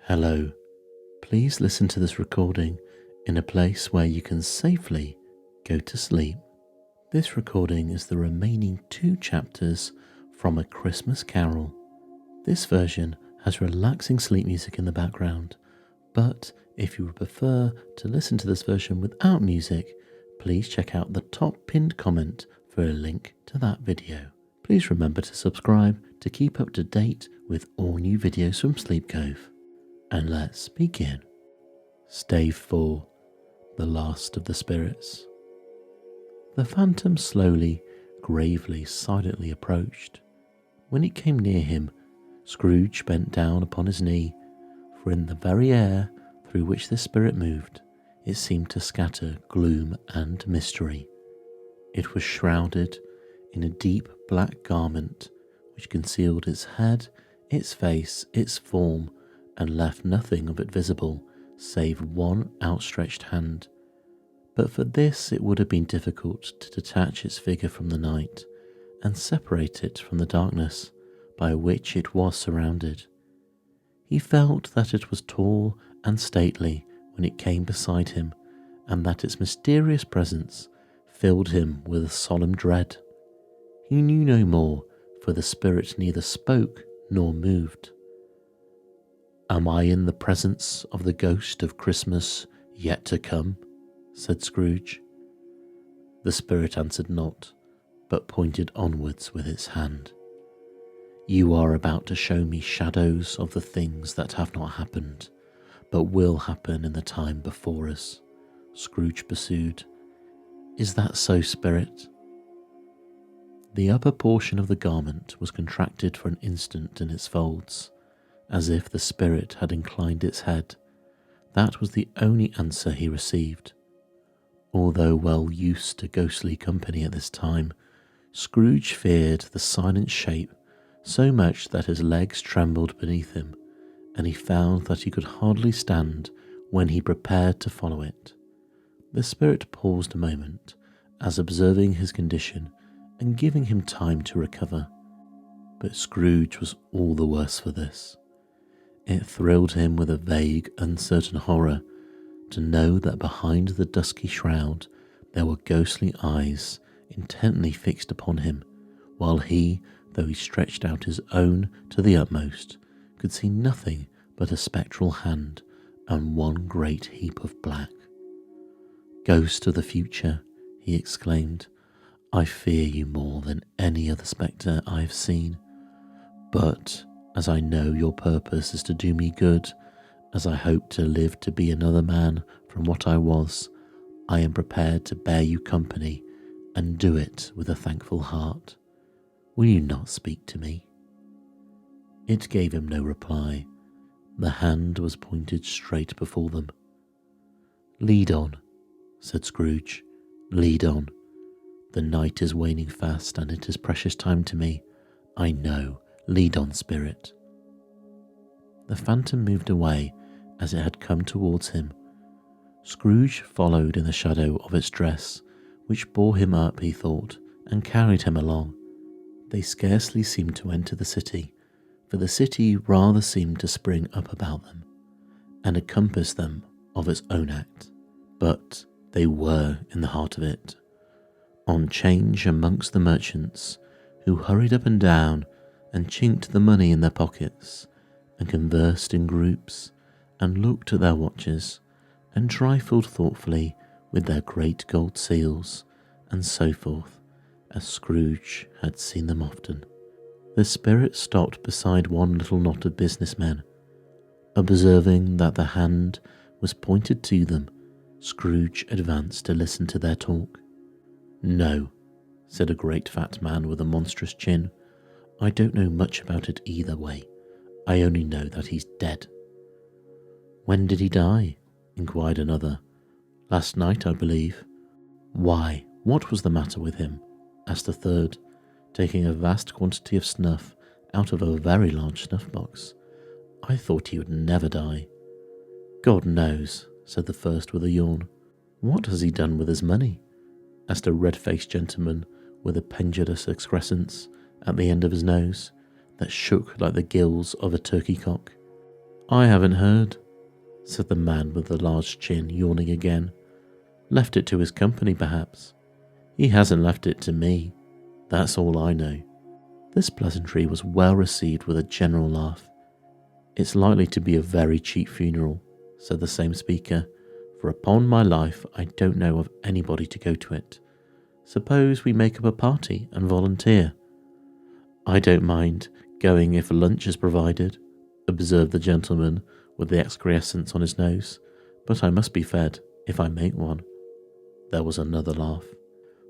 Hello, please listen to this recording in a place where you can safely go to sleep. This recording is the remaining 2 chapters from A Christmas Carol. This version has relaxing sleep music in the background, but if you would prefer to listen to this version without music, please check out the top pinned comment for a link to that video. Please remember to subscribe to keep up to date with all new videos from Sleep Cove. And let's begin. Stave 4, The Last of the Spirits. The phantom slowly, gravely, silently approached. When it came near him, Scrooge bent down upon his knee, for in the very air through which the spirit moved, it seemed to scatter gloom and mystery. It was shrouded in a deep black garment which concealed its head, its face, its form, and left nothing of it visible save one outstretched hand. But for this it would have been difficult to detach its figure from the night and separate it from the darkness by which it was surrounded. He felt that it was tall and stately when it came beside him, and that its mysterious presence filled him with a solemn dread. He knew no more, for the spirit neither spoke nor moved. "Am I in the presence of the ghost of Christmas yet to come?" said Scrooge. The spirit answered not, but pointed onwards with its hand. "You are about to show me shadows of the things that have not happened, but will happen in the time before us," Scrooge pursued. "Is that so, spirit?" The upper portion of the garment was contracted for an instant in its folds, as if the spirit had inclined its head. That was the only answer he received. Although well used to ghostly company at this time, Scrooge feared the silent shape so much that his legs trembled beneath him, and he found that he could hardly stand when he prepared to follow it. The spirit paused a moment, as observing his condition and giving him time to recover. But Scrooge was all the worse for this. It thrilled him with a vague, uncertain horror to know that behind the dusky shroud there were ghostly eyes intently fixed upon him, while he, though he stretched out his own to the utmost, could see nothing but a spectral hand and one great heap of black. "Ghost of the future," he exclaimed, "I fear you more than any other spectre I have seen. But as I know your purpose is to do me good, as I hope to live to be another man from what I was, I am prepared to bear you company and do it with a thankful heart. Will you not speak to me?" It gave him no reply. The hand was pointed straight before them. "Lead on," said Scrooge. "Lead on. The night is waning fast, and it is precious time to me, I know. Lead on, spirit." The phantom moved away as it had come towards him. Scrooge followed in the shadow of its dress, which bore him up, he thought, and carried him along. They scarcely seemed to enter the city, for the city rather seemed to spring up about them and encompass them of its own act. But they were in the heart of it, on 'change amongst the merchants, who hurried up and down and chinked the money in their pockets, and conversed in groups, and looked at their watches, and trifled thoughtfully with their great gold seals, and so forth, as Scrooge had seen them often. The spirit stopped beside one little knot of businessmen. Observing that the hand was pointed to them, Scrooge advanced to listen to their talk. "No," said a great fat man with a monstrous chin, "I don't know much about it either way. I only know that he's dead." "When did he die?" inquired another. "Last night, I believe." "Why, what was the matter with him?" asked a third, taking a vast quantity of snuff out of a very large snuff box. "I thought he would never die." "God knows," said the first with a yawn. "What has he done with his money?" asked a red-faced gentleman with a pendulous excrescence at the end of his nose that shook like the gills of a turkey cock. I haven't heard, said the man with the large chin, yawning again. Left it to his company, perhaps. He hasn't left it to me. That's all I know. This pleasantry was well received with a general laugh. It's likely to be a very cheap funeral, said the same speaker, for upon my life I don't know of anybody to go to it. Suppose we make up a party and volunteer. I don't mind going if lunch is provided, observed the gentleman with the excrescence on his nose, but I must be fed if I make one. There was another laugh.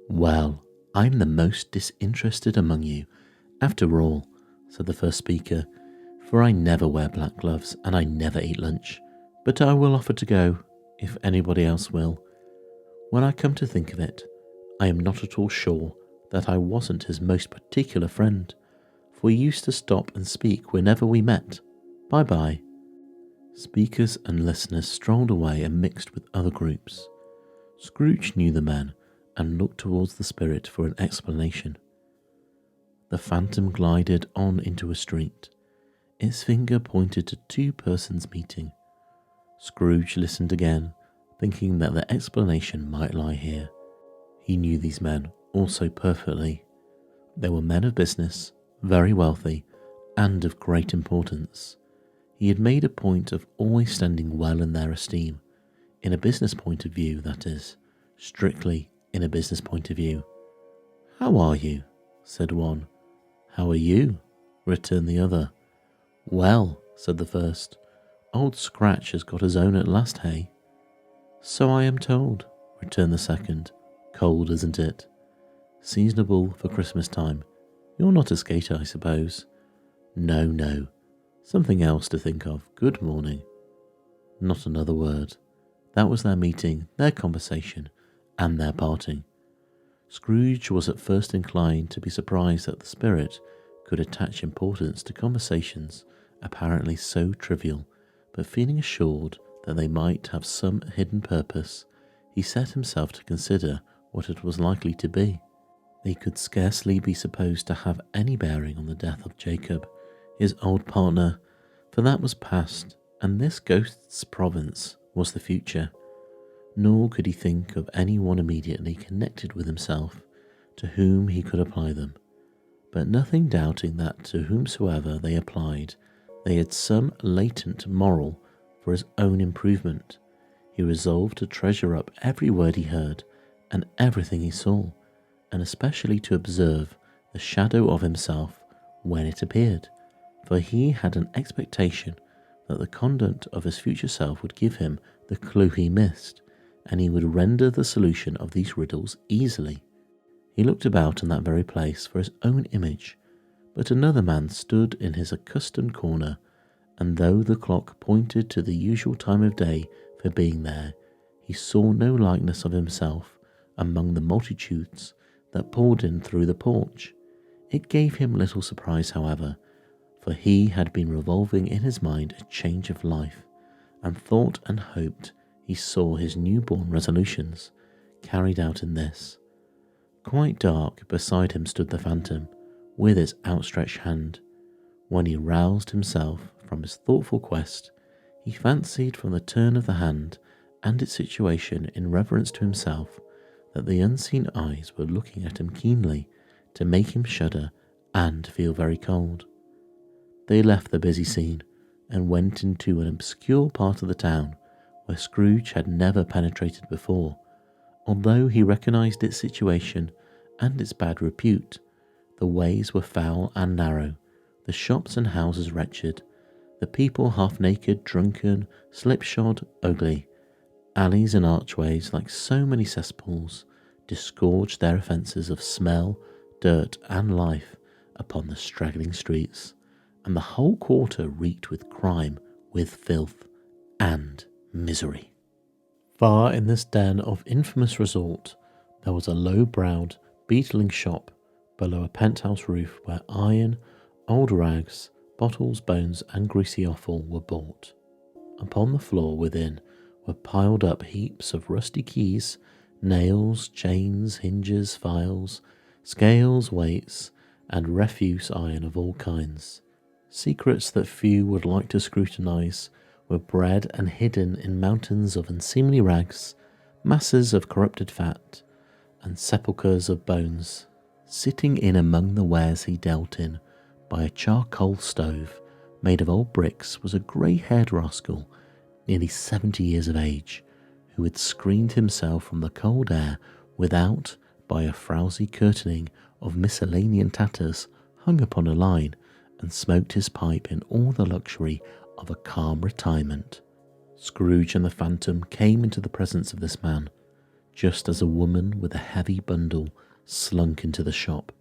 Well, I'm the most disinterested among you, after all, said the first speaker, for I never wear black gloves and I never eat lunch, but I will offer to go, if anybody else will. When I come to think of it, I am not at all sure that I wasn't his most particular friend, for he used to stop and speak whenever we met. Bye-bye. Speakers and listeners strolled away and mixed with other groups. Scrooge knew the man and looked towards the spirit for an explanation. The phantom glided on into a street. Its finger pointed to two persons meeting. Scrooge listened again, thinking that the explanation might lie here. He knew these men also perfectly. They were men of business, very wealthy, and of great importance. He had made a point of always standing well in their esteem, in a business point of view, that is, strictly in a business point of view. How are you? Said one. How are you? Returned the other. Well, said the first, Old Scratch has got his own at last, hey? So I am told, returned the second. Cold, isn't it? Seasonable for Christmas time. You're not a skater, I suppose? No. Something else to think of. Good morning. Not another word. That was their meeting, their conversation, and their parting. Scrooge was at first inclined to be surprised that the spirit could attach importance to conversations apparently so trivial, but feeling assured that they might have some hidden purpose, he set himself to consider what it was likely to be. They could scarcely be supposed to have any bearing on the death of Jacob, his old partner, for that was past, and this ghost's province was the future. Nor could he think of any one immediately connected with himself to whom he could apply them, but nothing doubting that to whomsoever they applied, they had some latent moral for his own improvement. He resolved to treasure up every word he heard and everything he saw, and especially to observe the shadow of himself when it appeared, for he had an expectation that the conduct of his future self would give him the clue he missed, and he would render the solution of these riddles easily. He looked about in that very place for his own image, but another man stood in his accustomed corner, and though the clock pointed to the usual time of day for being there, he saw no likeness of himself among the multitudes that poured in through the porch. It gave him little surprise, however, for he had been revolving in his mind a change of life, and thought and hoped he saw his newborn resolutions carried out in this. Quite dark beside him stood the phantom, with its outstretched hand. When he roused himself from his thoughtful quest, he fancied from the turn of the hand and its situation in reverence to himself that the unseen eyes were looking at him keenly to make him shudder and feel very cold. They left the busy scene and went into an obscure part of the town where Scrooge had never penetrated before, although he recognized its situation and its bad repute. The ways were foul and narrow, the shops and houses wretched, the people half-naked, drunken, slipshod, ugly. Alleys and archways, like so many cesspools, disgorged their offences of smell, dirt, and life upon the straggling streets, and the whole quarter reeked with crime, with filth, and misery. Far in this den of infamous resort, there was a low-browed, beetling shop below a penthouse roof where iron, old rags, bottles, bones, and greasy offal were bought. Upon the floor within were piled up heaps of rusty keys, nails, chains, hinges, files, scales, weights, and refuse iron of all kinds. Secrets that few would like to scrutinize were bred and hidden in mountains of unseemly rags, masses of corrupted fat, and sepulchres of bones. Sitting in among the wares he dealt in, by a charcoal stove made of old bricks, was a grey-haired rascal, nearly 70 years of age, who had screened himself from the cold air without by a frowsy curtaining of miscellaneous tatters hung upon a line, and smoked his pipe in all the luxury of a calm retirement. Scrooge and the Phantom came into the presence of this man, just as a woman with a heavy bundle slunk into the shop.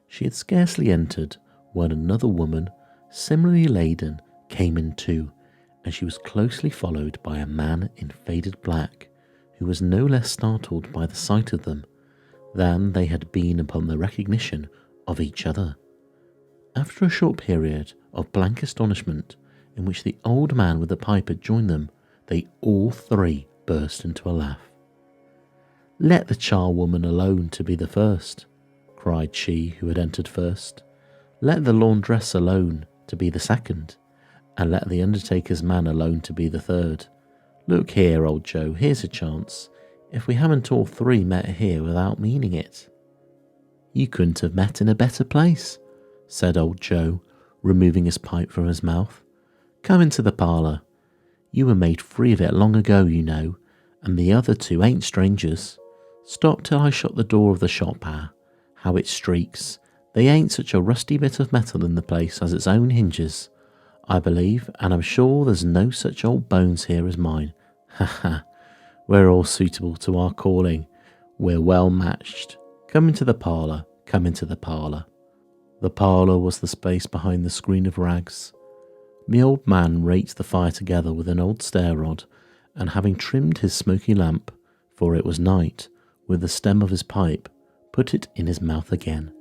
She had scarcely entered when another woman, similarly laden, came in too, and she was closely followed by a man in faded black, who was no less startled by the sight of them than they had been upon the recognition of each other. After a short period of blank astonishment, in which the old man with the pipe had joined them, they all three burst into a laugh. "Let the charwoman alone to be the first," cried she who had entered first. "Let the laundress alone to be the second, and let the undertaker's man alone to be the third. Look here, old Joe, here's a chance, if we haven't all three met here without meaning it." "You couldn't have met in a better place," said old Joe, removing his pipe from his mouth. "Come into the parlour. You were made free of it long ago, you know, and the other two ain't strangers. Stop till I shut the door of the shop, how it streaks. They ain't such a rusty bit of metal in the place as its own hinges, I believe, and I'm sure there's no such old bones here as mine. Ha ha! We're all suitable to our calling. We're well matched. Come into the parlour, come into the parlour." The parlour was the space behind the screen of rags. The old man raked the fire together with an old stair rod, and having trimmed his smoky lamp, for it was night, with the stem of his pipe, put it in his mouth again.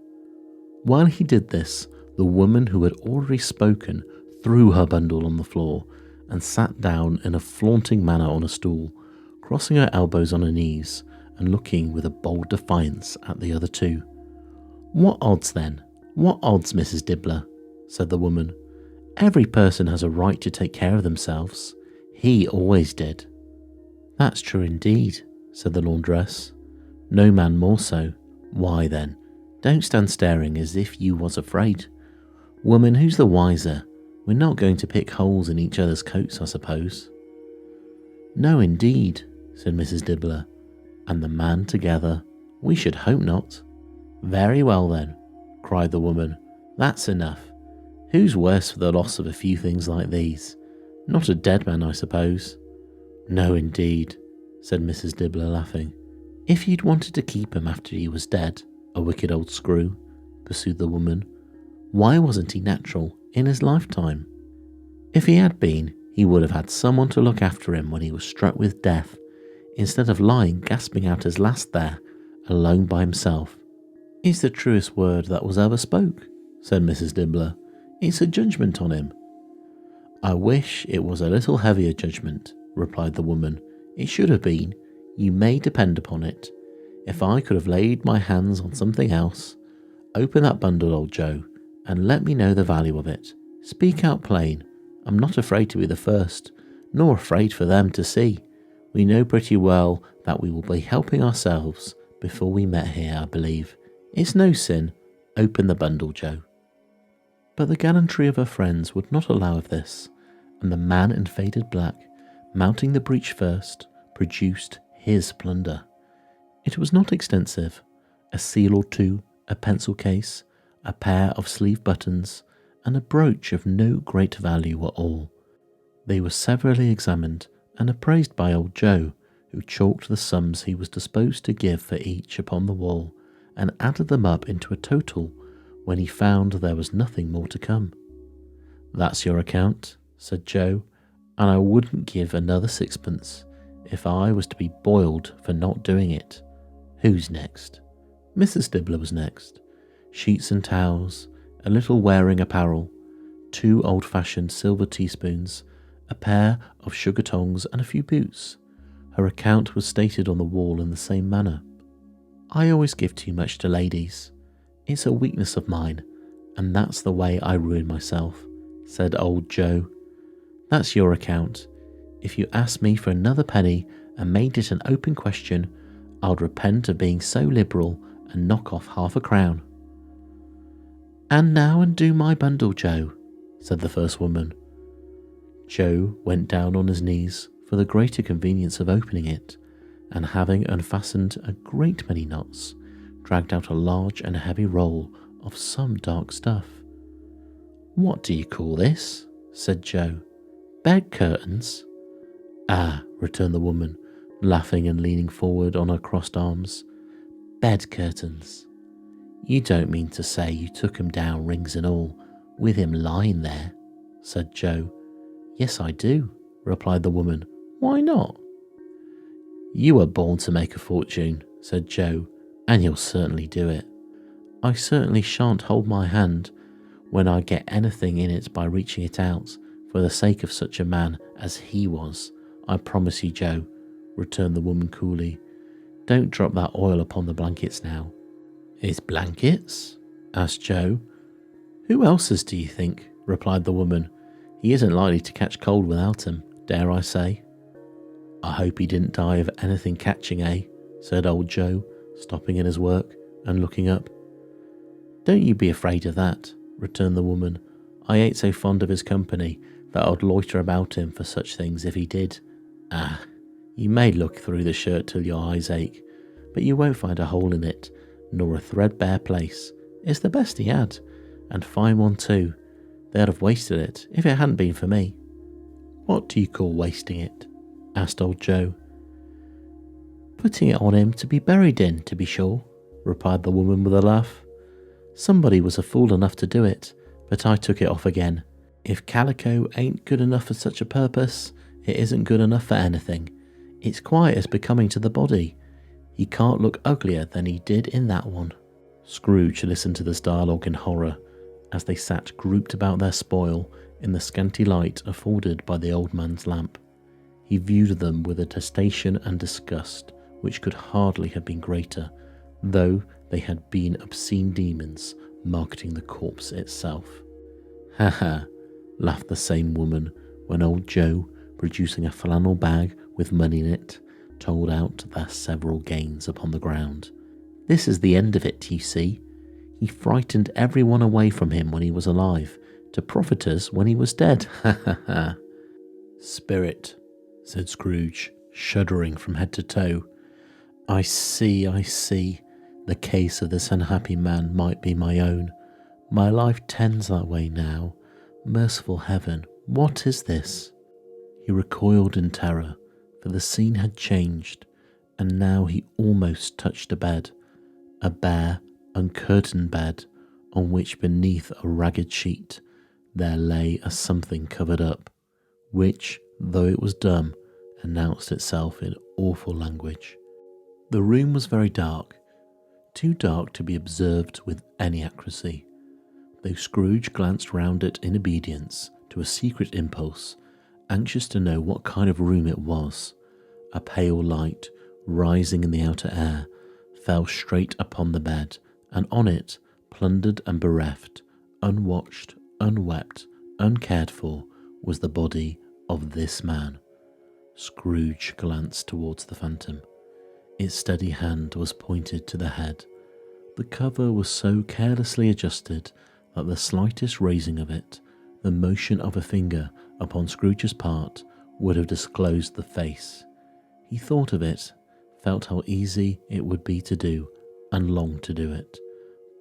While he did this, the woman who had already spoken threw her bundle on the floor and sat down in a flaunting manner on a stool, crossing her elbows on her knees and looking with a bold defiance at the other two. "What odds then? What odds, Mrs. Dibbler?" said the woman. "Every person has a right to take care of themselves. He always did." "That's true indeed," said the laundress. "No man more so. Why then, don't stand staring as if you was afraid. Woman, who's the wiser? We're not going to pick holes in each other's coats, I suppose." "No indeed," said Mrs. Dibbler and the man together. "We should hope not." "Very well then," cried the woman. "That's enough. Who's worse for the loss of a few things like these? Not a dead man, I suppose." "No indeed," said Mrs. Dibbler, laughing. "If you'd wanted to keep him after he was dead, a wicked old screw," pursued the woman, "why wasn't he natural in his lifetime? If he had been, he would have had someone to look after him when he was struck with death, instead of lying gasping out his last there, alone by himself." "It's the truest word that was ever spoke," said Mrs. Dibbler. "It's a judgment on him." "I wish it was a little heavier judgment," replied the woman. "It should have been, you may depend upon it. If I could have laid my hands on something else. Open that bundle, old Joe, and let me know the value of it. Speak out plain. I'm not afraid to be the first, nor afraid for them to see. We know pretty well that we will be helping ourselves before we met here, I believe. It's no sin. Open the bundle, Joe." But the gallantry of her friends would not allow of this, and the man in faded black, mounting the breech first, produced his plunder. It was not extensive. A seal or two, a pencil case, a pair of sleeve buttons, and a brooch of no great value were all. They were severally examined and appraised by old Joe, who chalked the sums he was disposed to give for each upon the wall, and added them up into a total when he found there was nothing more to come. "That's your account," said Joe, "and I wouldn't give another sixpence if I was to be boiled for not doing it. Who's next?" Mrs. Dibbler was next. Sheets and towels, a little wearing apparel, 2 old-fashioned silver teaspoons, a pair of sugar tongs, and a few boots. Her account was stated on the wall in the same manner. "I always give too much to ladies. It's a weakness of mine, and that's the way I ruin myself. said old Joe. That's your account. If you asked me for another penny and made it an open question, I'd repent of being so liberal and knock off half a crown. And now undo my bundle, Joe, said the first woman. Joe went down on his knees for the greater convenience of opening it, and having unfastened a great many knots, dragged out a large and heavy roll of some dark stuff. What do you call this? Said Joe. Bed curtains? Ah, returned the woman, laughing and leaning forward on her crossed arms. Bed curtains. You don't mean to say you took him down, rings and all, with him lying there? Said Joe. Yes, I do, replied the woman. Why not? You were born to make a fortune, said Joe, and you'll certainly do it. I certainly shan't hold my hand when I get anything in it by reaching it out, for the sake of such a man as he was. I promise you, Joe, returned the woman coolly. Don't drop that oil upon the blankets now. His blankets? Asked Joe. Who else's do you think? Replied the woman. He isn't likely to catch cold without 'em, dare I say. I hope he didn't die of anything catching, eh? Said old Joe, stopping in his work and looking up. Don't you be afraid of that, returned the woman. I ain't so fond of his company that I'd loiter about him for such things if he did. Ah, you may look through the shirt till your eyes ache, but you won't find a hole in it, nor a threadbare place. It's the best he had, and fine one too. They'd have wasted it if it hadn't been for me. What do you call wasting it? Asked old Joe. Putting it on him to be buried in, to be sure, replied the woman with a laugh. Somebody was a fool enough to do it, but I took it off again. If calico ain't good enough for such a purpose, it isn't good enough for anything. It's quite as becoming to the body. He can't look uglier than he did in that one. Scrooge listened to this dialogue in horror, as they sat grouped about their spoil in the scanty light afforded by the old man's lamp. He viewed them with a detestation and disgust which could hardly have been greater, though they had been obscene demons marketing the corpse itself. Ha ha, laughed the same woman when old Joe, producing a flannel bag with money in it, told out their several gains upon the ground. This is the end of it, you see. He frightened everyone away from him when he was alive, to profit us when he was dead. Ha ha ha. Spirit, said Scrooge, shuddering from head to toe. I see. The case of this unhappy man might be my own. My life tends that way now. Merciful heaven, what is this? He recoiled in terror, for the scene had changed, and now he almost touched a bare, uncurtained bed, on which beneath a ragged sheet there lay a something covered up, which, though it was dumb, announced itself in awful language. The room was very dark, too dark to be observed with any accuracy, though Scrooge glanced round it in obedience to a secret impulse, anxious to know what kind of room it was. A pale light, rising in the outer air, fell straight upon the bed, and on it, plundered and bereft, unwatched, unwept, uncared for, was the body of this man. Scrooge glanced towards the phantom. Its steady hand was pointed to the head. The cover was so carelessly adjusted that the slightest raising of it, the motion of a finger upon Scrooge's part, would have disclosed the face. He thought of it, felt how easy it would be to do, and longed to do it,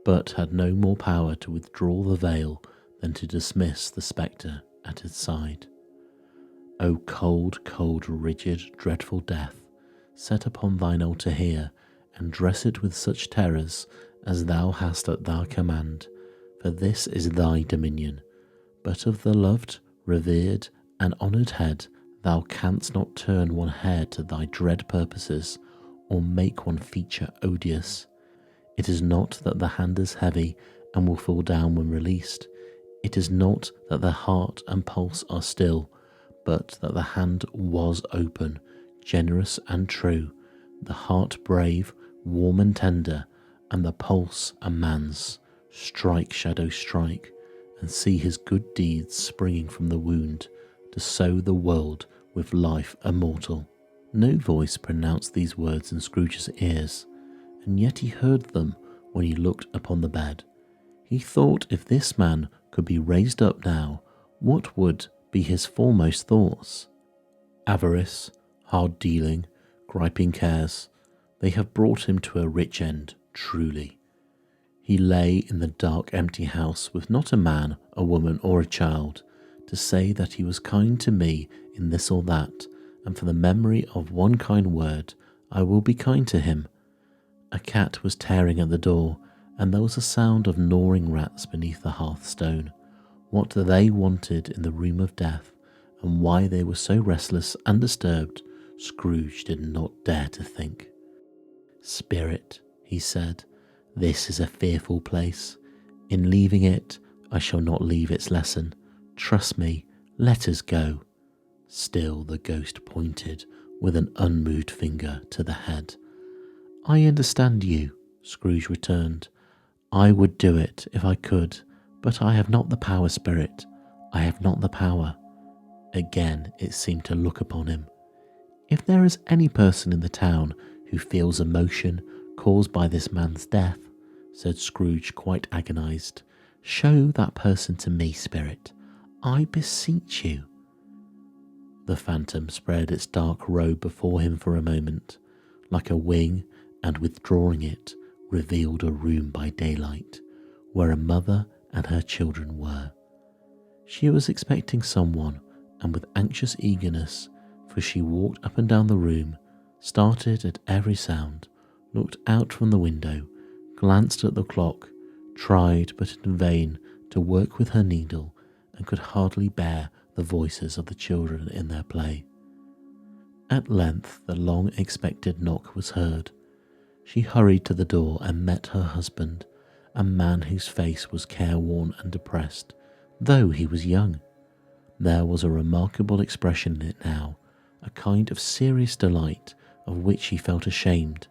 but had no more power to withdraw the veil than to dismiss the spectre at its side. O cold, cold, rigid, dreadful death, set upon thine altar here, and dress it with such terrors as thou hast at thy command, for this is thy dominion. But of the loved, revered, and honoured head thou canst not turn one hair to thy dread purposes, or make one feature odious. It is not that the hand is heavy and will fall down when released. It is not that the heart and pulse are still, but that the hand was open, generous and true, the heart brave, warm and tender, and the pulse a man's. Strike, shadow, strike, and see his good deeds springing from the wound to sow the world with life immortal. No voice pronounced these words in Scrooge's ears, and yet he heard them when he looked upon the bed. He thought if this man could be raised up now, what would be his foremost thoughts? Avarice, hard dealing, griping cares, they have brought him to a rich end, truly. He lay in the dark empty house with not a man, a woman or a child to say that he was kind to me in this or that, and for the memory of one kind word I will be kind to him. A cat was tearing at the door, and there was a sound of gnawing rats beneath the hearthstone. What they wanted in the room of death, and why they were so restless and disturbed, Scrooge did not dare to think. "Spirit," he said, "this is a fearful place. In leaving it, I shall not leave its lesson. Trust me, let us go." Still the ghost pointed with an unmoved finger to the head. "I understand you," Scrooge returned. "I would do it if I could, but I have not the power, Spirit. I have not the power." Again it seemed to look upon him. "If there is any person in the town who feels emotion caused by this man's death," said Scrooge, quite agonized, "show that person to me, Spirit. I beseech you." The phantom spread its dark robe before him for a moment, like a wing, and withdrawing it, revealed a room by daylight, where a mother and her children were. She was expecting someone, and with anxious eagerness, for she walked up and down the room, started at every sound, looked out from the window, glanced at the clock, tried but in vain to work with her needle, and could hardly bear the voices of the children in their play. At length the long-expected knock was heard. She hurried to the door and met her husband, a man whose face was careworn and depressed, though he was young. There was a remarkable expression in it now, a kind of serious delight of which he felt ashamed,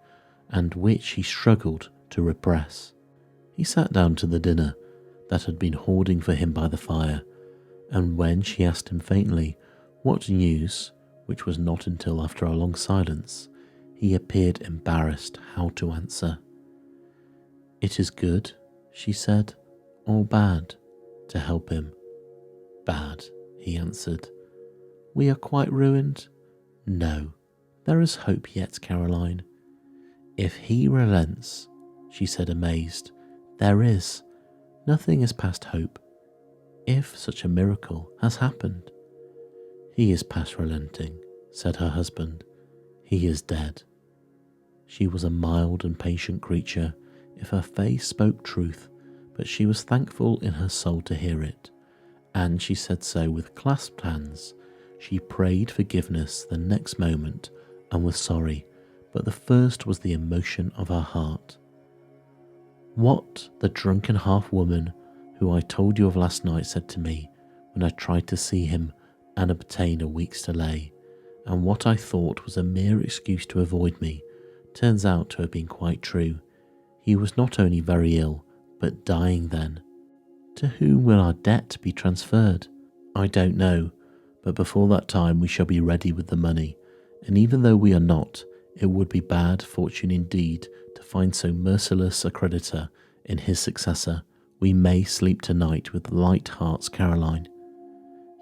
and which he struggled to repress. He sat down to the dinner that had been hoarding for him by the fire, and when she asked him faintly what news, which was not until after a long silence, he appeared embarrassed how to answer. "It is good," she said, "or bad?" to help him. "Bad," he answered. "We are quite ruined?" "No, there is hope yet, Caroline." "If he relents," she said, amazed, "there is. Nothing is past hope. If such a miracle has happened." "He is past relenting," said her husband. "He is dead." She was a mild and patient creature, if her face spoke truth, but she was thankful in her soul to hear it, and she said so with clasped hands. She prayed forgiveness the next moment and was sorry, but the first was the emotion of her heart. "What the drunken half-woman who I told you of last night said to me when I tried to see him and obtain a week's delay, and what I thought was a mere excuse to avoid me, turns out to have been quite true. He was not only very ill, but dying then. To whom will our debt be transferred? I don't know, but before that time we shall be ready with the money, and even though we are not, it would be bad fortune indeed to find so merciless a creditor in his successor. We may sleep tonight with light hearts, Caroline."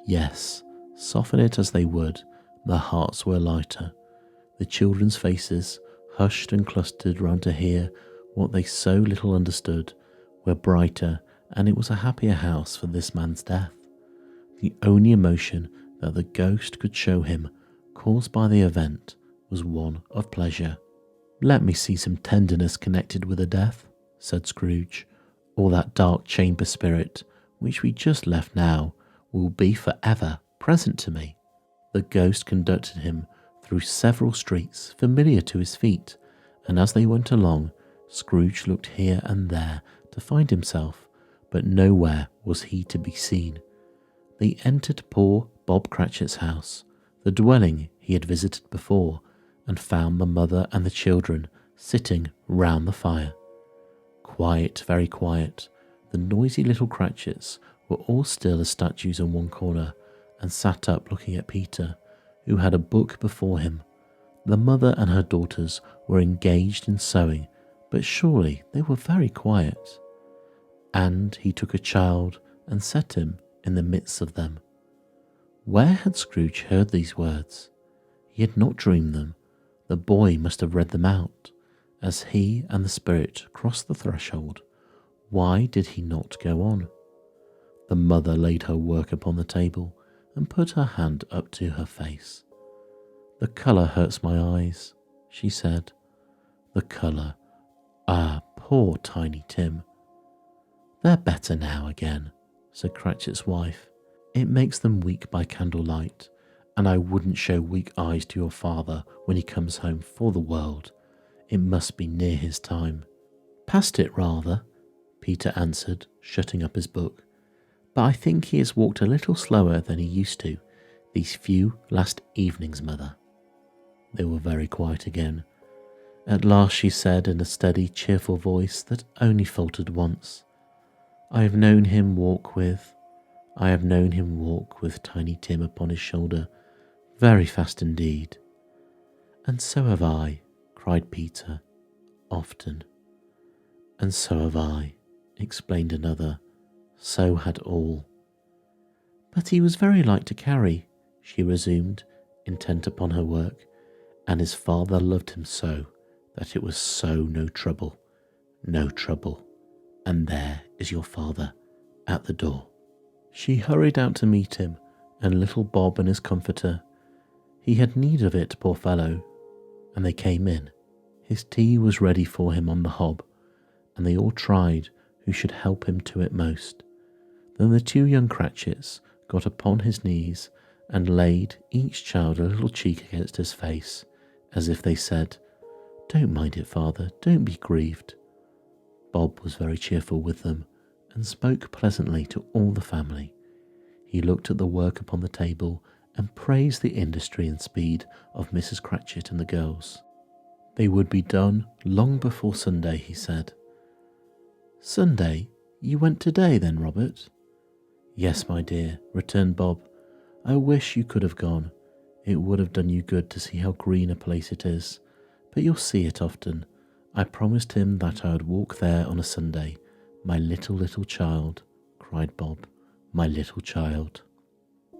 Yes, soften it as they would, their hearts were lighter. The children's faces, hushed and clustered round to hear what they so little understood, were brighter, and it was a happier house for this man's death. The only emotion that the ghost could show him, caused by the event, was one of pleasure. "Let me see some tenderness connected with a death," said Scrooge, "or that dark chamber spirit, which we just left now, will be for ever present to me." The ghost conducted him through several streets familiar to his feet, and as they went along, Scrooge looked here and there to find himself, but nowhere was he to be seen. They entered poor Bob Cratchit's house, the dwelling he had visited before, and found the mother and the children sitting round the fire. Quiet, very quiet, the noisy little Cratchits were all still as statues in one corner and sat up looking at Peter, who had a book before him. The mother and her daughters were engaged in sewing, but surely they were very quiet. And he took a child and set him in the midst of them. Where had Scrooge heard these words? He had not dreamed them. The boy must have read them out. As he and the spirit crossed the threshold, why did he not go on? The mother laid her work upon the table and put her hand up to her face. "The colour hurts my eyes," she said. "The colour. Ah, poor Tiny Tim." "They're better now again," said Cratchit's wife. "It makes them weak by candlelight, and I wouldn't show weak eyes to your father when he comes home for the world. It must be near his time." "Past it, rather," Peter answered, shutting up his book. "But I think he has walked a little slower than he used to, these few last evenings, mother." They were very quiet again. At last she said in a steady, cheerful voice that only faltered once, I have known him walk with Tiny Tim upon his shoulder, very fast indeed." "And so have I," cried Peter, "often." "And so have I," explained another. "So had all." "But he was very light to carry," she resumed, intent upon her work, "and his father loved him so that it was so no trouble. And there is your father at the door." She hurried out to meet him, and little Bob and his comforter. He had need of it, poor fellow, and they came in. His tea was ready for him on the hob, and they all tried who should help him to it most. Then the two young Cratchits got upon his knees and laid each child a little cheek against his face, as if they said, "Don't mind it, father, don't be grieved." Bob was very cheerful with them, and spoke pleasantly to all the family. He looked at the work upon the table and praised the industry and speed of Mrs. Cratchit and the girls. They would be done long before Sunday, he said. "Sunday? You went today then, Robert?" "Yes, my dear," returned Bob. "I wish you could have gone. It would have done you good to see how green a place it is. But you'll see it often. I promised him that I would walk there on a Sunday. My little child," cried Bob. "My little child."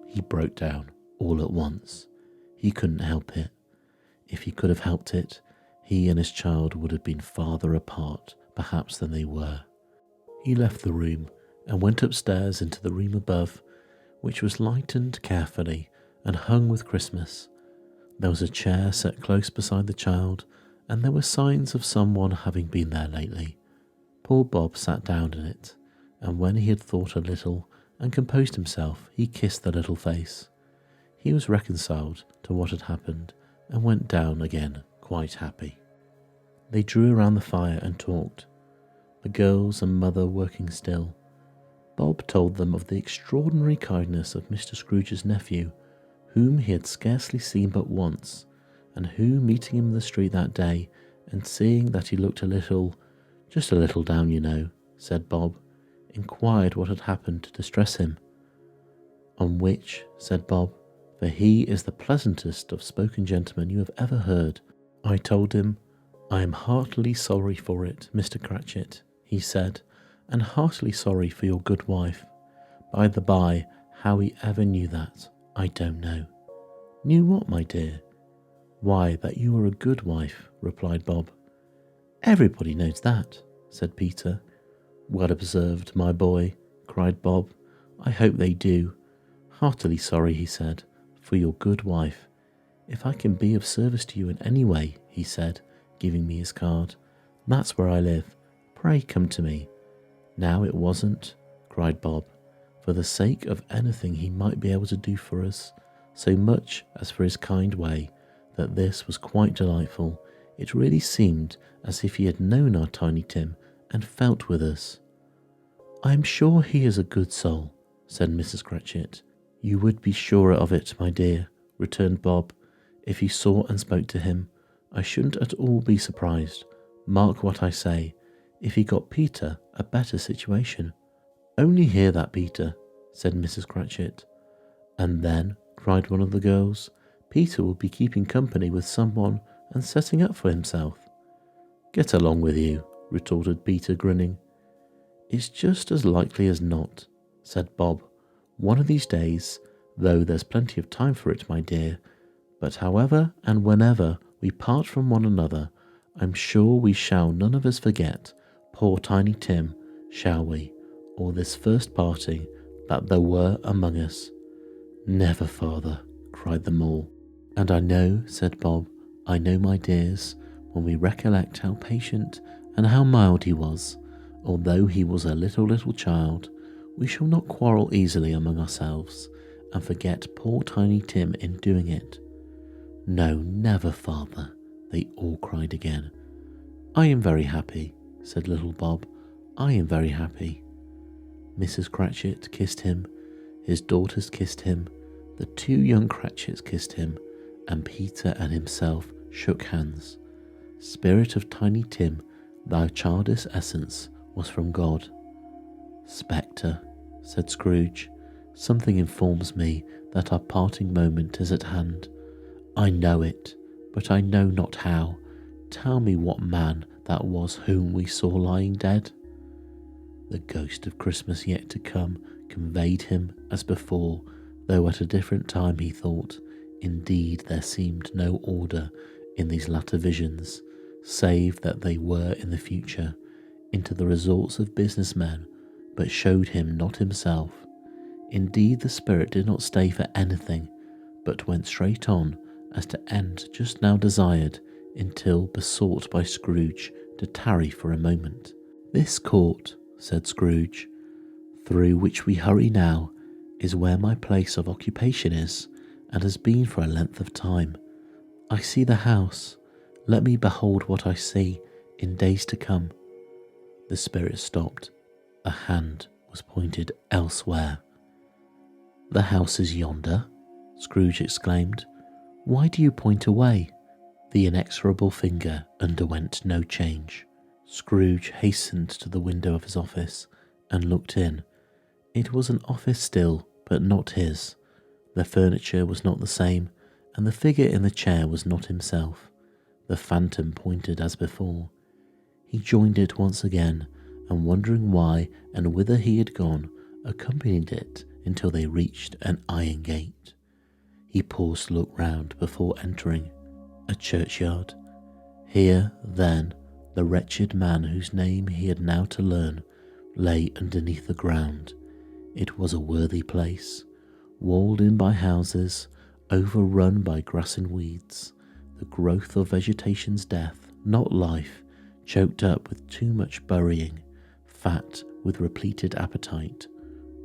He broke down all at once. He couldn't help it. If he could have helped it, he and his child would have been farther apart, perhaps, than they were. He left the room and went upstairs into the room above, which was lightened carefully and hung with Christmas. There was a chair set close beside the child, and there were signs of someone having been there lately. Poor Bob sat down in it, and when he had thought a little and composed himself, he kissed the little face. He was reconciled to what had happened and went down again quite happy. They drew around the fire and talked, the girls and mother working still. Bob told them of the extraordinary kindness of Mr. Scrooge's nephew, whom he had scarcely seen but once, and who, meeting him in the street that day, and seeing that he looked just a little down, you know, said Bob, inquired what had happened to distress him. "On which," said Bob, "for he is the pleasantest of spoken gentlemen you have ever heard, I told him, 'I am heartily sorry for it, Mr. Cratchit,' he said, 'and heartily sorry for your good wife.' By the by, how he ever knew that, I don't know." "Knew what, my dear?" "Why, that you were a good wife," replied Bob. "Everybody knows that," said Peter. "Well observed, my boy," cried Bob. "I hope they do. Heartily sorry," he said, "for your good wife. If I can be of service to you in any way," he said, giving me his card, "that's where I live. Pray come to me." "Now it wasn't," cried Bob, "for the sake of anything he might be able to do for us, so much as for his kind way, that this was quite delightful. It really seemed as if he had known our Tiny Tim and felt with us." "I am sure he is a good soul," said Mrs. Cratchit. "You would be surer of it, my dear," returned Bob, "if you saw and spoke to him. I shouldn't at all be surprised, mark what I say, if he got Peter a better situation." Only hear that, Peter, said Mrs. Cratchit. And then, cried one of the girls, Peter will be keeping company with someone and setting up for himself. Get along with you, retorted Peter, grinning. It's just as likely as not, said Bob. One of these days, though there's plenty of time for it, my dear. But however and whenever we part from one another, I'm sure we shall none of us forget poor Tiny Tim, shall we, or this first parting that there were among us. Never, father, cried them all. And I know, said Bob, I know, my dears, when we recollect how patient and how mild he was, although he was a little child, we shall not quarrel easily among ourselves, and forget poor Tiny Tim in doing it. No, never, father, they all cried again. I am very happy, said little Bob. I am very happy. Mrs. Cratchit kissed him, his daughters kissed him, the 2 young Cratchits kissed him, and Peter and himself shook hands. Spirit of Tiny Tim, thy childish essence was from God. Spectre, said Scrooge, something informs me that our parting moment is at hand. I know it, but I know not how. Tell me what man that was whom we saw lying dead. The ghost of Christmas yet to come conveyed him as before, though at a different time he thought. Indeed, there seemed no order in these latter visions, save that they were in the future, into the resorts of business men, but showed him not himself. Indeed, the spirit did not stay for anything, but went straight on as to end just now desired, until besought by Scrooge to tarry for a moment. This court, said Scrooge, through which we hurry now, is where my place of occupation is, and has been for a length of time. I see the house. Let me behold what I see in days to come. The spirit stopped. A hand was pointed elsewhere. The house is yonder, Scrooge exclaimed. Why do you point away? The inexorable finger underwent no change. Scrooge hastened to the window of his office and looked in. It was an office still, but not his. The furniture was not the same, and the figure in the chair was not himself. The phantom pointed as before. He joined it once again, and wondering why and whither he had gone, accompanied it until they reached an iron gate. He paused to look round before entering. A churchyard. Here, then, the wretched man whose name he had now to learn lay underneath the ground. It was a worthy place, walled in by houses, overrun by grass and weeds, the growth of vegetation's death, not life, choked up with too much burying, fat with repleted appetite.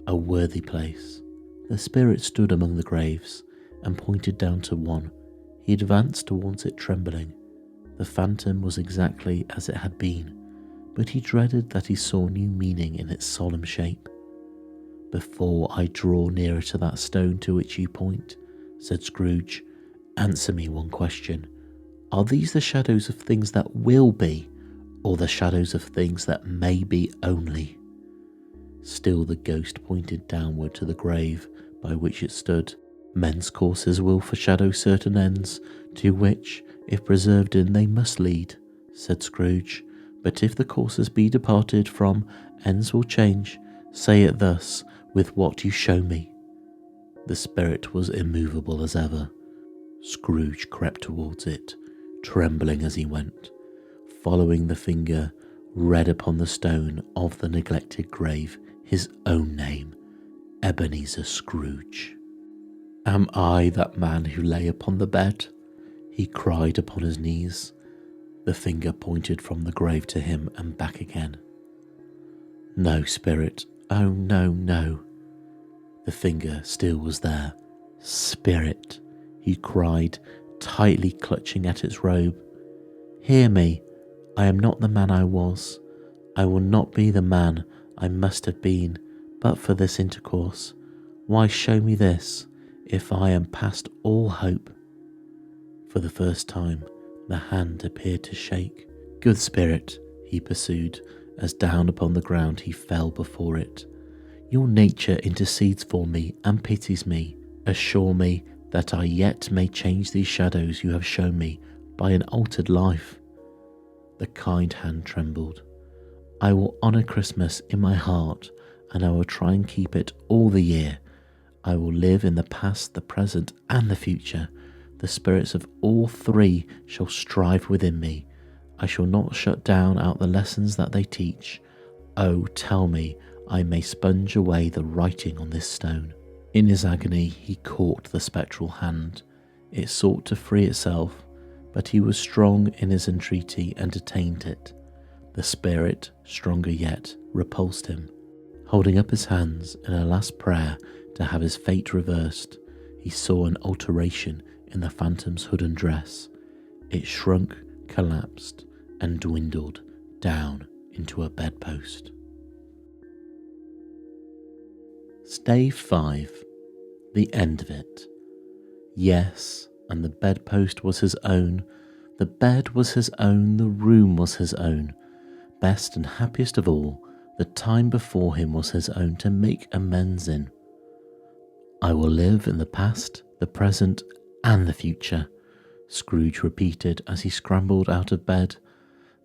A worthy place. The spirit stood among the graves and pointed down to one. He advanced towards it trembling. The phantom was exactly as it had been, but he dreaded that he saw new meaning in its solemn shape. Before I draw nearer to that stone to which you point, said Scrooge, answer me one question. Are these the shadows of things that will be, or the shadows of things that may be only? Still the ghost pointed downward to the grave by which it stood. Men's courses will foreshadow certain ends, to which, if preserved in, they must lead, said Scrooge. But if the courses be departed from, ends will change. Say it thus, with what you show me. The spirit was immovable as ever. Scrooge crept towards it, trembling as he went, following the finger, read upon the stone of the neglected grave his own name, Ebenezer Scrooge. Am I that man who lay upon the bed? He cried upon his knees. The finger pointed from the grave to him and back again. No, spirit, oh no, no. The finger still was there. Spirit, he cried, tightly clutching at its robe. Hear me, I am not the man I was. I will not be the man I must have been, but for this intercourse. Why show me this, if I am past all hope? For the first time, the hand appeared to shake. Good spirit, he pursued, as down upon the ground he fell before it. Your nature intercedes for me and pities me. Assure me that I yet may change these shadows you have shown me by an altered life. The kind hand trembled. I will honour Christmas in my heart, and I will try and keep it all the year. I will live in the past, the present, and the future. The spirits of all three shall strive within me. I shall not shut down out the lessons that they teach. Oh, tell me, I may sponge away the writing on this stone. In his agony, he caught the spectral hand. It sought to free itself, but he was strong in his entreaty and detained it. The spirit, stronger yet, repulsed him. Holding up his hands in a last prayer to have his fate reversed, he saw an alteration in the phantom's hood and dress. It shrunk, collapsed, and dwindled down into a bedpost. Stave 5. The end of it. Yes, and the bedpost was his own. The bed was his own. The room was his own. Best and happiest of all, the time before him was his own to make amends in. I will live in the past, the present, and the future, Scrooge repeated as he scrambled out of bed.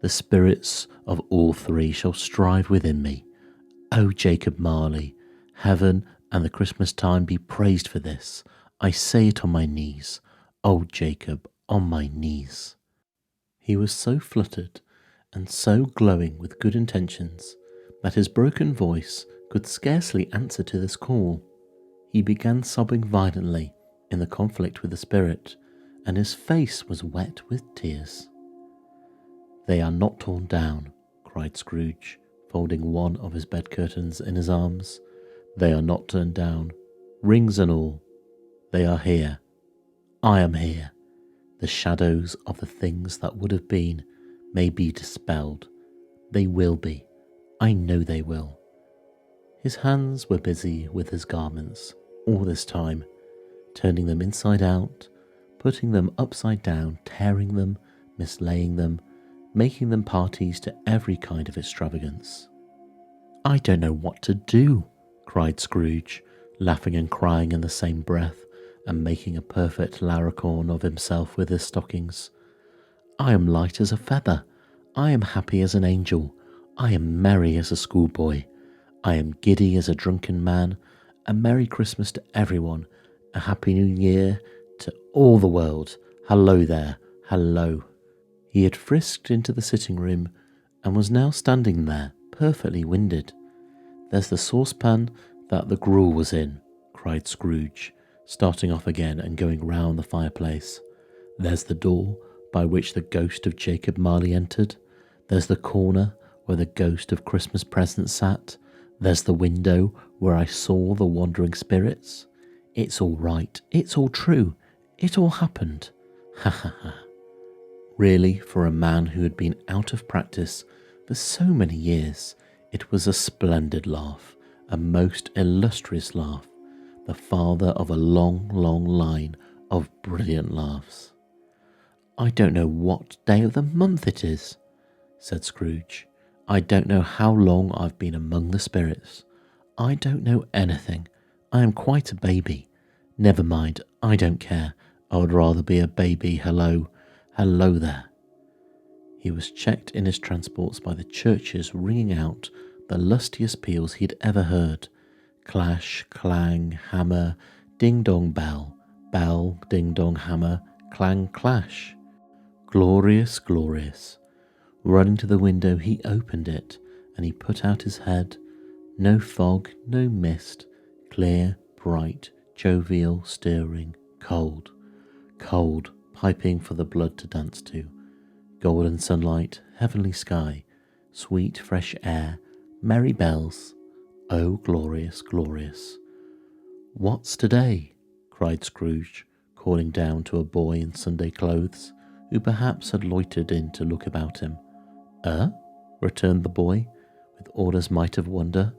The spirits of all three shall strive within me. O Jacob Marley, heaven and the Christmas time be praised for this. I say it on my knees. O Jacob, on my knees. He was so fluttered and so glowing with good intentions that his broken voice could scarcely answer to this call. He began sobbing violently in the conflict with the spirit, and his face was wet with tears. They are not torn down, cried Scrooge, folding one of his bed curtains in his arms. They are not turned down, rings and all. They are here. I am here. The shadows of the things that would have been may be dispelled. They will be. I know they will. His hands were busy with his garments all this time, turning them inside out, putting them upside down, tearing them, mislaying them, making them parties to every kind of extravagance. I don't know what to do, cried Scrooge, laughing and crying in the same breath, and making a perfect larrikin of himself with his stockings. I am light as a feather. I am happy as an angel. I am merry as a schoolboy. I am giddy as a drunken man. A Merry Christmas to everyone. A Happy New Year to all the world. Hello there. Hello. He had frisked into the sitting room and was now standing there, perfectly winded. There's the saucepan that the gruel was in, cried Scrooge, starting off again and going round the fireplace. There's the door by which the ghost of Jacob Marley entered. There's the corner where the ghost of Christmas present sat. There's the window where I saw the wandering spirits. It's all right. It's all true. It all happened. Ha ha ha. Really, for a man who had been out of practice for so many years, it was a splendid laugh, a most illustrious laugh, the father of a long, long line of brilliant laughs. I don't know what day of the month it is, said Scrooge. I don't know how long I've been among the spirits. I don't know anything. I am quite a baby. Never mind, I don't care. I would rather be a baby. Hello, hello there. He was checked in his transports by the churches ringing out the lustiest peals he had ever heard. Clash, clang, hammer, ding-dong bell, bell, ding-dong hammer, clang, clash. Glorious, glorious. Running to the window, he opened it, and he put out his head. No fog, no mist, clear, bright, jovial, stirring, cold, cold, piping for the blood to dance to. Golden sunlight, heavenly sky, sweet fresh air, merry bells. Oh, glorious, glorious. What's today? Cried Scrooge, calling down to a boy in Sunday clothes, who perhaps had loitered in to look about him. Returned the boy, with all his might of wonder.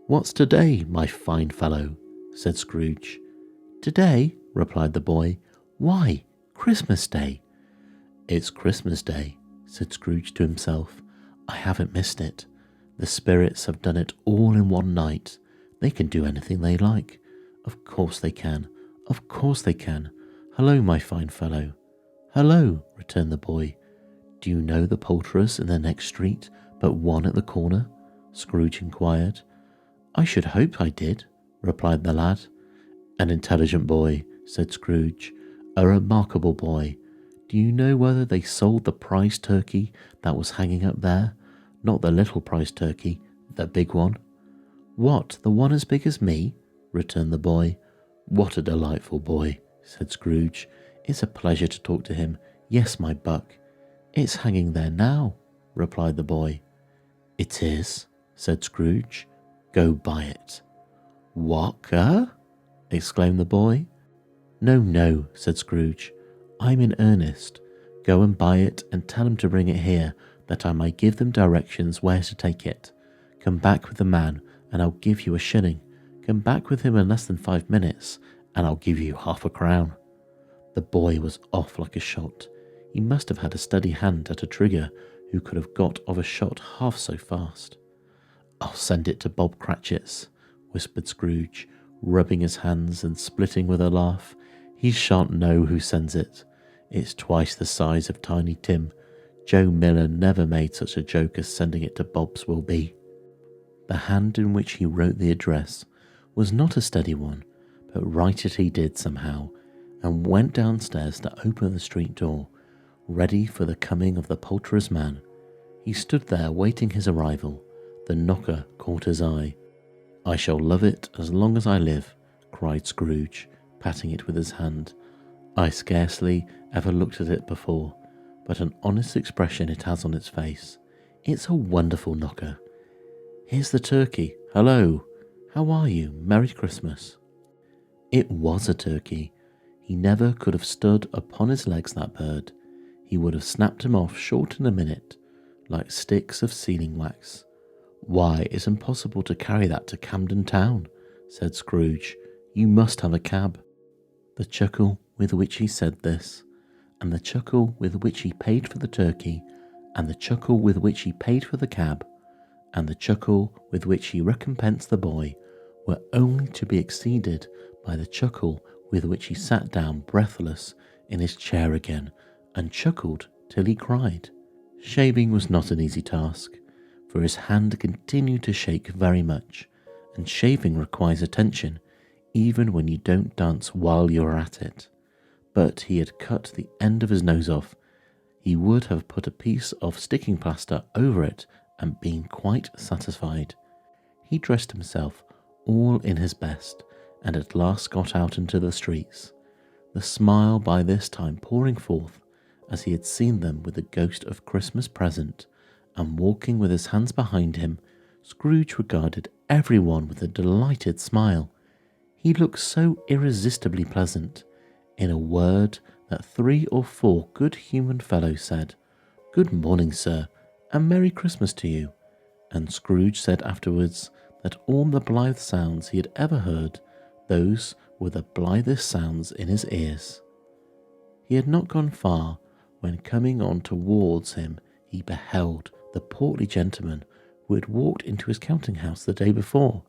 What's today, my fine fellow? Said Scrooge. Today, replied the boy. Why, Christmas Day. It's Christmas Day, said Scrooge to himself. I haven't missed it. The spirits have done it all in one night. They can do anything they like. Of course they can. Of course they can. Hello, my fine fellow. Hello, returned the boy. Do you know the poulterers in the next street, but one at the corner? Scrooge inquired. I should hope I did, replied the lad. An intelligent boy, said Scrooge. A remarkable boy. Do you know whether they sold the prize turkey that was hanging up there? Not the little prize turkey, the big one. What, the one as big as me? Returned the boy. What a delightful boy, said Scrooge. It's a pleasure to talk to him. Yes, my buck. It's hanging there now, replied the boy. It is, said Scrooge. Go buy it. What, exclaimed the boy. No, said Scrooge. I'm in earnest. Go and buy it and tell him to bring it here, that I may give them directions where to take it. Come back with the man, and I'll give you a shilling. Come back with him in less than 5 minutes, and I'll give you half a crown. The boy was off like a shot. He must have had a steady hand at a trigger who could have got off a shot half so fast. I'll send it to Bob Cratchit's, whispered Scrooge, rubbing his hands and splitting with a laugh. He shan't know who sends it. It's twice the size of Tiny Tim. Joe Miller never made such a joke as sending it to Bob's will be. The hand in which he wrote the address was not a steady one, but write it he did somehow, and went downstairs to open the street door, ready for the coming of the poulterer's man. He stood there waiting his arrival. The knocker caught his eye. I shall love it as long as I live, cried Scrooge, patting it with his hand. I scarcely ever looked at it before, but an honest expression it has on its face. It's a wonderful knocker. Here's the turkey. Hello. How are you? Merry Christmas. It was a turkey. He never could have stood upon his legs, that bird. He would have snapped him off short in a minute, like sticks of sealing wax. Why, it's impossible to carry that to Camden Town, said Scrooge. You must have a cab. The chuckle with which he said this, and the chuckle with which he paid for the turkey, and the chuckle with which he paid for the cab, and the chuckle with which he recompensed the boy, were only to be exceeded by the chuckle with which he sat down breathless in his chair again, and chuckled till he cried. Shaving was not an easy task, for his hand continued to shake very much, and shaving requires attention, even when you don't dance while you are at it. But he had cut the end of his nose off. He would have put a piece of sticking plaster over it and been quite satisfied. He dressed himself all in his best, and at last got out into the streets, the smile by this time pouring forth, as he had seen them with the ghost of Christmas present, and walking with his hands behind him. Scrooge regarded everyone with a delighted smile. He looked so irresistibly pleasant. In a word, that 3 or 4 good human fellows said, Good morning, sir, and Merry Christmas to you. And Scrooge said afterwards that all the blithe sounds he had ever heard, those were the blithest sounds in his ears. He had not gone far when, coming on towards him, he beheld the portly gentleman who had walked into his counting-house the day before,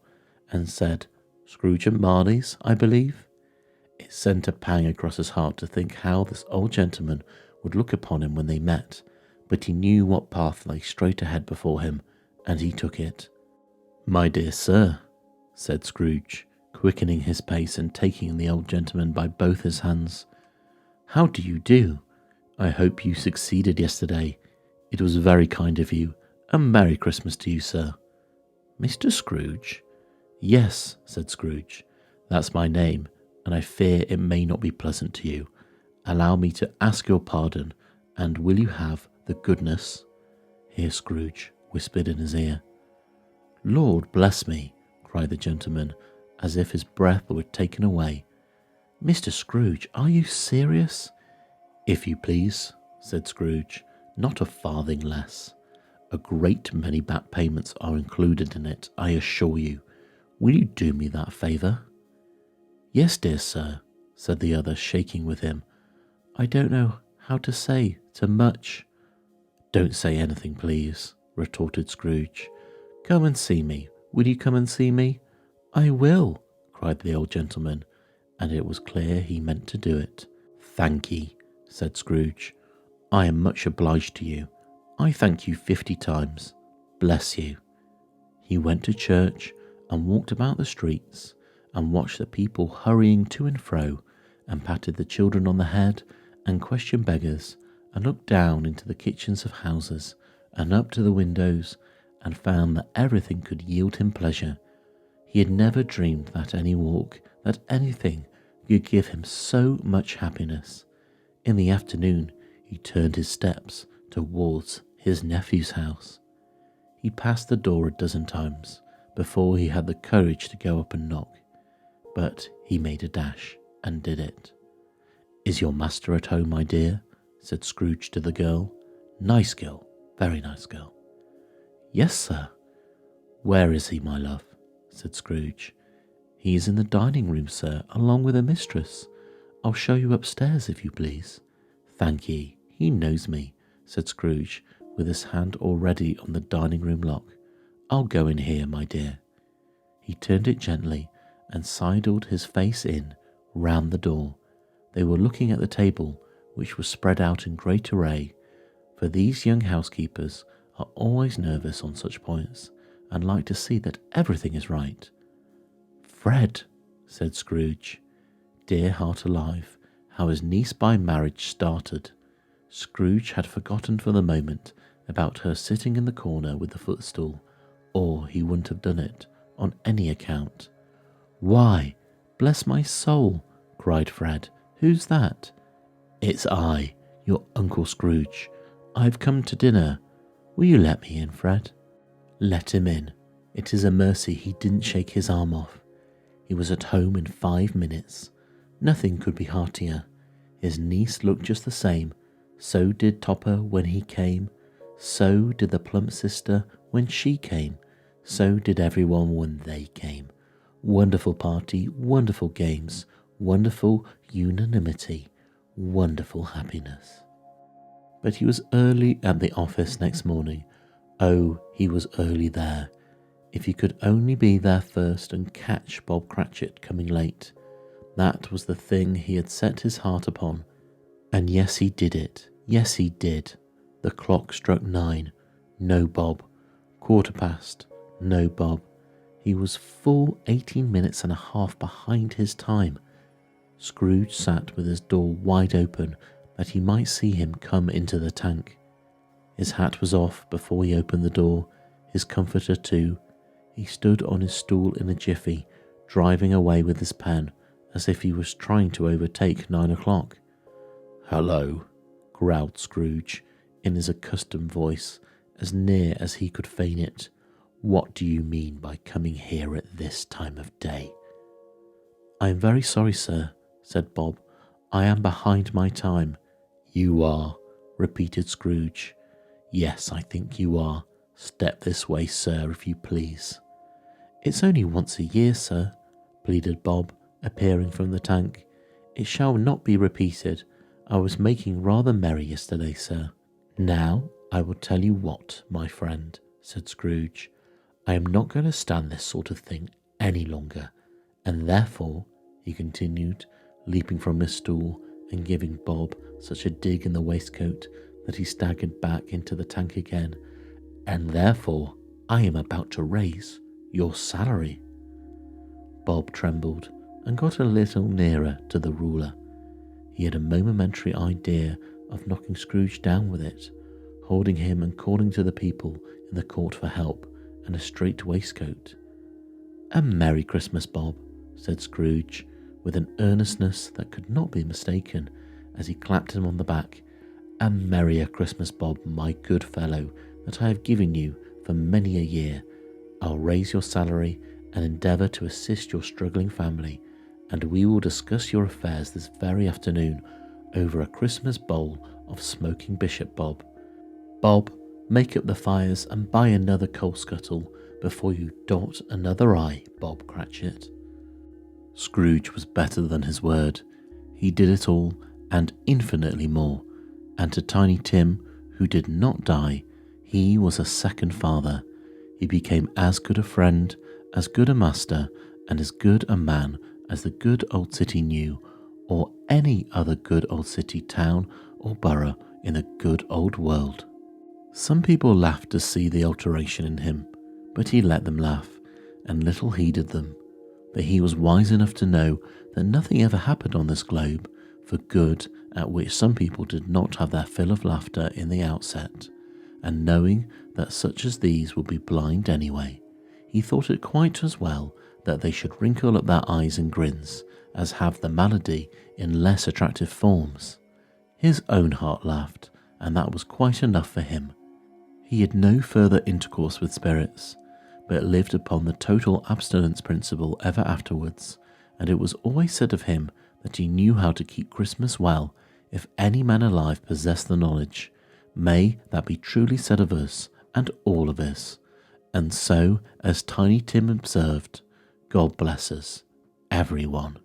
and said, Scrooge and Marley's, I believe. It sent a pang across his heart to think how this old gentleman would look upon him when they met, but he knew what path lay straight ahead before him, and he took it. My dear sir, said Scrooge, quickening his pace and taking the old gentleman by both his hands. How do you do? I hope you succeeded yesterday. It was very kind of you, and Merry Christmas to you, sir. Mr. Scrooge? Yes, said Scrooge, that's my name, and I fear it may not be pleasant to you. Allow me to ask your pardon, and will you have the goodness? Here Scrooge whispered in his ear. Lord bless me, cried the gentleman, as if his breath were taken away. Mr. Scrooge, are you serious? If you please, said Scrooge, not a farthing less. A great many back payments are included in it, I assure you. Will you do me that favour? Yes, dear sir, said the other, shaking with him. I don't know how to say to much. Don't say anything, please, retorted Scrooge. Come and see me. Will you come and see me? "I will," cried the old gentleman, and it was clear he meant to do it. "Thank ye," said Scrooge. "I am much obliged to you. I thank you 50 times. Bless you." He went to church and walked about the streets and watched the people hurrying to and fro, and patted the children on the head and questioned beggars, and looked down into the kitchens of houses and up to the windows, and found that everything could yield him pleasure. He had never dreamed that any walk, that anything could give him so much happiness. In the afternoon he turned his steps towards his nephew's house. He passed the door a dozen times before he had the courage to go up and knock, but he made a dash and did it. "Is your master at home, my dear?" said Scrooge to the girl. "Nice girl, very nice girl." "Yes, sir." "Where is he, my love?" said Scrooge. "He is in the dining room, sir, along with a mistress. I'll show you upstairs, if you please." "Thank ye, he knows me," said Scrooge, with his hand already on the dining room lock. "I'll go in here, my dear." He turned it gently and sidled his face in round the door. They were looking at the table, which was spread out in great array, for these young housekeepers are always nervous on such points, and like to see that everything is right. "Fred," said Scrooge. Dear heart alive, how his niece by marriage started. Scrooge had forgotten for the moment about her sitting in the corner with the footstool, or he wouldn't have done it on any account. "Why, bless my soul," cried Fred, "who's that?" "It's I, your Uncle Scrooge. I've come to dinner. Will you let me in, Fred?" Let him in. It is a mercy he didn't shake his arm off. He was at home in 5 minutes. Nothing could be heartier. His niece looked just the same. So did Topper when he came. So did the plump sister when she came. So did everyone when they came. Wonderful party, wonderful games, wonderful unanimity, wonderful happiness. But he was early at the office next morning. Oh, he was early there. If he could only be there first and catch Bob Cratchit coming late. That was the thing he had set his heart upon. And yes, he did it. Yes, he did. The clock struck 9. No Bob. 1/4 past. No Bob. He was full 18 minutes and a half behind his time. Scrooge sat with his door wide open that he might see him come into the tank. His hat was off before he opened the door, his comforter too. He stood on his stool in a jiffy, driving away with his pen, as if he was trying to overtake 9 o'clock. "Hello," growled Scrooge, in his accustomed voice, as near as he could feign it. "What do you mean by coming here at this time of day?" "I am very sorry, sir," said Bob. "I am behind my time." "You are," repeated Scrooge. "Yes, I think you are. Step this way, sir, if you please." "It's only once a year, sir," pleaded Bob, appearing from the tank. "It shall not be repeated. I was making rather merry yesterday, sir." "Now, I will tell you what, my friend," said Scrooge. "I am not going to stand this sort of thing any longer, and therefore," he continued, leaping from his stool and giving Bob such a dig in the waistcoat that he staggered back into the tank again, "and therefore I am about to raise your salary." Bob trembled and got a little nearer to the ruler. He had a momentary idea of knocking Scrooge down with it, holding him and calling to the people in the court for help and a strait waistcoat. "A Merry Christmas, Bob," said Scrooge, with an earnestness that could not be mistaken, as he clapped him on the back. "A merrier Christmas, Bob, my good fellow, that I have given you for many a year. I'll raise your salary and endeavour to assist your struggling family, and we will discuss your affairs this very afternoon over a Christmas bowl of smoking bishop, Bob. Bob, make up the fires and buy another coal scuttle before you dot another I, Bob Cratchit." Scrooge was better than his word. He did it all, and infinitely more. And to Tiny Tim, who did not die, he was a second father. He became as good a friend, as good a master, and as good a man as the good old city knew, or any other good old city, town, or borough in the good old world. Some people laughed to see the alteration in him, but he let them laugh, and little heeded them. But he was wise enough to know that nothing ever happened on this globe for good at which some people did not have their fill of laughter in the outset, and knowing that such as these would be blind anyway, he thought it quite as well that they should wrinkle up their eyes and grins as have the malady in less attractive forms. His own heart laughed, and that was quite enough for him. He had no further intercourse with spirits, but lived upon the total abstinence principle ever afterwards, and it was always said of him that he knew how to keep Christmas well if any man alive possessed the knowledge. May that be truly said of us, and all of us. And so, as Tiny Tim observed, God bless us, everyone.